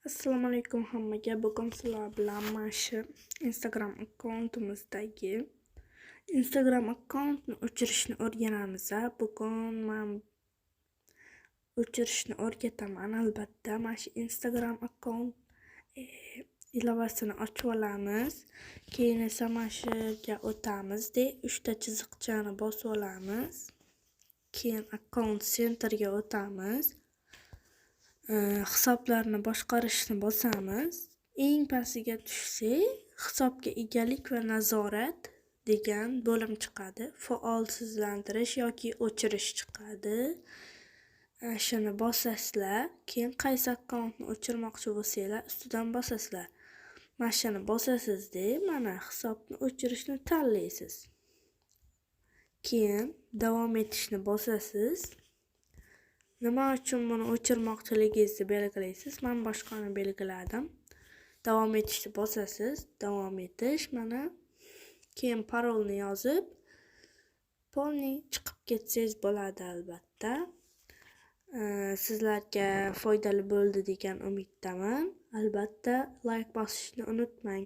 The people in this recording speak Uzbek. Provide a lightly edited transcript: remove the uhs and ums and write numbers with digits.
Assalomu alaykum hammaga. Bugun sizlar bilan mana shu Instagram akkauntimizdagi Instagram akkauntni o'chirishni o'rganamiz. Bugun men o'chirishni o'rgataman. Albatta, mana shu Instagram akkaunt ilovasini ochib olamiz. Keyin esa mana shuga o'tamiz. 3 ta chiziqchani bosib olamiz. Keyin akkaunt centerga o'tamiz. Hisoblarni boshqarishni bosamiz. Eng pastiga tushsak, hisobga egalik va nazorat degan bo'lim chiqadi. Faolsizlantirish yoki o'chirish chiqadi. Shuni bosasizlar, keyin qaysi akkauntni o'chirmoqchi bo'lsanglar, ustidan bosasizlar. Mana shuni bosasizda, mana hisobni o'chirishni tanlaysiz. Keyin davom etishni bosasiz. Nima uchun buni o'chirmoqchiligingizni belgilaysiz. Men boshqani belgiladim. Davom etishni bosasiz. Davom etish mana. Keyin parolni yozib, polni chiqib ketsangiz bo'ladi albatta. Sizlarga foydali bo'ldi degan umiddaman. Albatta, like bosishni unutmang.